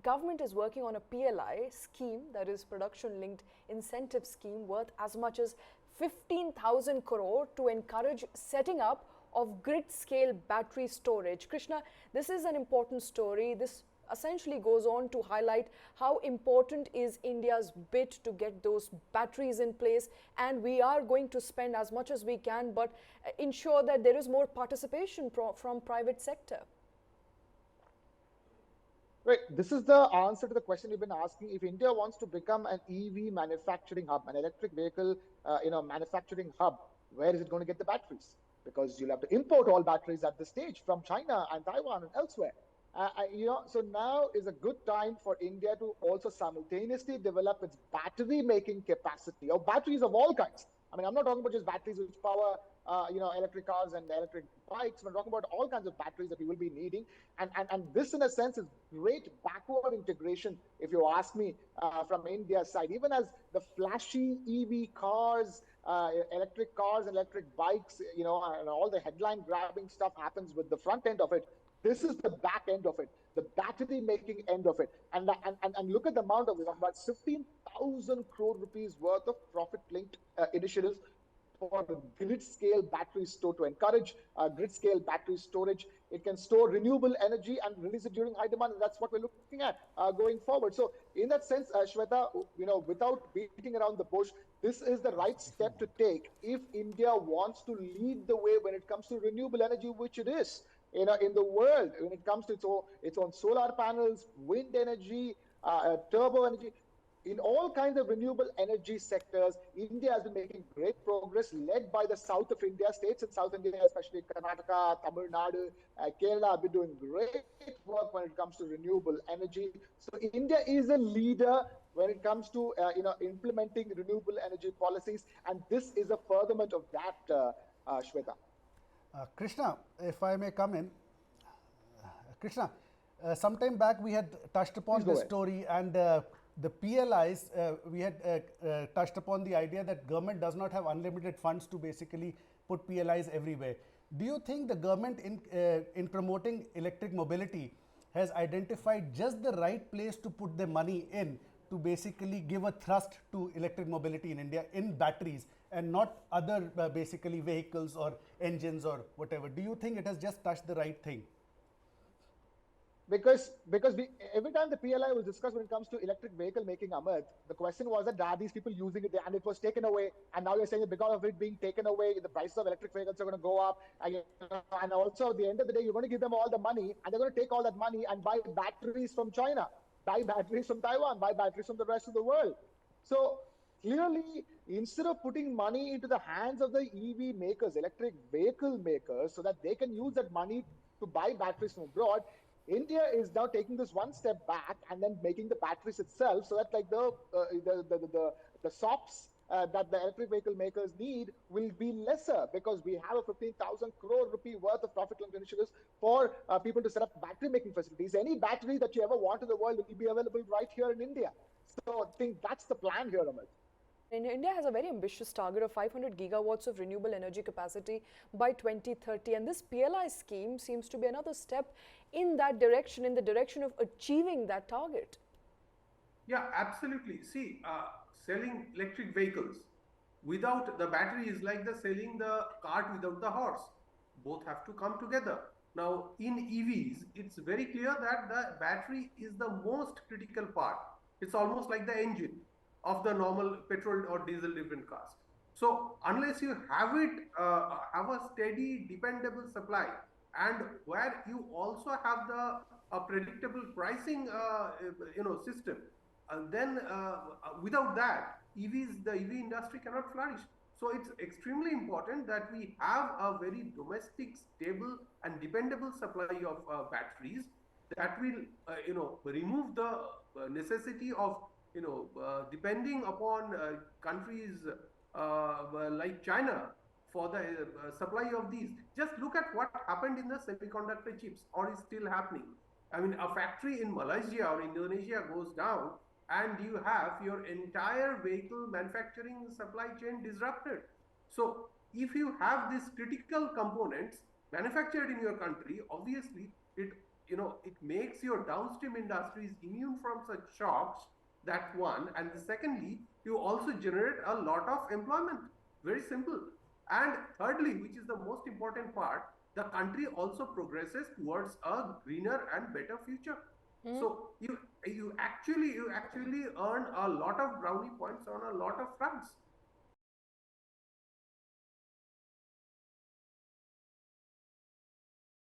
government is working on a PLI scheme, that is production linked incentive scheme, worth as much as 15,000 crore to encourage setting up of grid scale battery storage. Krishna, this is an important story. This essentially goes on to highlight how important is India's bid to get those batteries in place, and we are going to spend as much as we can, but ensure that there is more participation from private sector. Right. This is the answer to the question you've been asking. If India wants to become an EV manufacturing hub, an electric vehicle, manufacturing hub, where is it going to get the batteries? Because you'll have to import all batteries at this stage from China and Taiwan and elsewhere. So now is a good time for India to also simultaneously develop its battery making capacity, or batteries of all kinds. I mean, I'm not talking about just batteries which power, electric cars and electric bikes. We're talking about all kinds of batteries that we will be needing. And this, in a sense, is great backward integration, if you ask me, from India's side. Even as the flashy EV cars, electric cars, electric bikes, and all the headline grabbing stuff happens with the front end of it. This is the back end of it, the battery making end of it. And look at the amount of it, about 15,000 crore rupees worth of profit linked initiatives for grid scale battery store to encourage grid scale battery storage. It can store renewable energy and release it during high demand. And that's what we're looking at going forward. So in that sense, Shweta, without beating around the bush, this is the right step to take if India wants to lead the way when it comes to renewable energy, which it is. In the world, when it comes to its own solar panels, wind energy, turbo energy, in all kinds of renewable energy sectors, India has been making great progress, led by the south of India, states in South India, especially Karnataka, Tamil Nadu, Kerala have been doing great work when it comes to renewable energy. So India is a leader when it comes to implementing renewable energy policies, and this is a furtherment of that, Shweta. Krishna, if I may come in. Krishna, sometime back we had touched upon this story, and the PLIs, we had touched upon the idea that government does not have unlimited funds to basically put PLIs everywhere. Do you think the government in promoting electric mobility has identified just the right place to put the money in to basically give a thrust to electric mobility in India in batteries and not other basically vehicles or engines or whatever? Do you think it has just touched the right thing? Because every time the PLI was discussed when it comes to electric vehicle making, Amit, the question was that are these people using it, and it was taken away, and now you're saying that because of it being taken away, the prices of electric vehicles are going to go up, and also at the end of the day, you're going to give them all the money, and they're going to take all that money and buy batteries from China, buy batteries from Taiwan, buy batteries from the rest of the world. So clearly, instead of putting money into the hands of the EV makers, electric vehicle makers, so that they can use that money to buy batteries from abroad, India is now taking this one step back and then making the batteries itself, so that like the SOPs that the electric vehicle makers need will be lesser, because we have a 15,000 crore rupee worth of profit linked initiatives for people to set up battery making facilities. Any battery that you ever want in the world will be available right here in India. So I think that's the plan here, Amit. India has a very ambitious target of 500 gigawatts of renewable energy capacity by 2030, and this PLI scheme seems to be another step in that direction, in the direction of achieving that target. Yeah, absolutely. See, selling electric vehicles without the battery is like selling the cart without the horse. Both have to come together. Now, in EVs, it's very clear that the battery is the most critical part. It's almost like the engine of the normal petrol or diesel driven cars. So unless you have it, have a steady, dependable supply, and where you also have the predictable pricing, system, then without that, the EV industry cannot flourish. So it's extremely important that we have a very domestic, stable, and dependable supply of batteries that will, remove the necessity of depending upon countries like China for the supply of these. Just look at what happened in the semiconductor chips, or is still happening. I mean, a factory in Malaysia or Indonesia goes down, and you have your entire vehicle manufacturing supply chain disrupted. So if you have these critical components manufactured in your country, obviously it it makes your downstream industries immune from such shocks. That's one. And secondly, you also generate a lot of employment. Very simple. And thirdly, which is the most important part, the country also progresses towards a greener and better future. So you actually earn a lot of brownie points on a lot of fronts.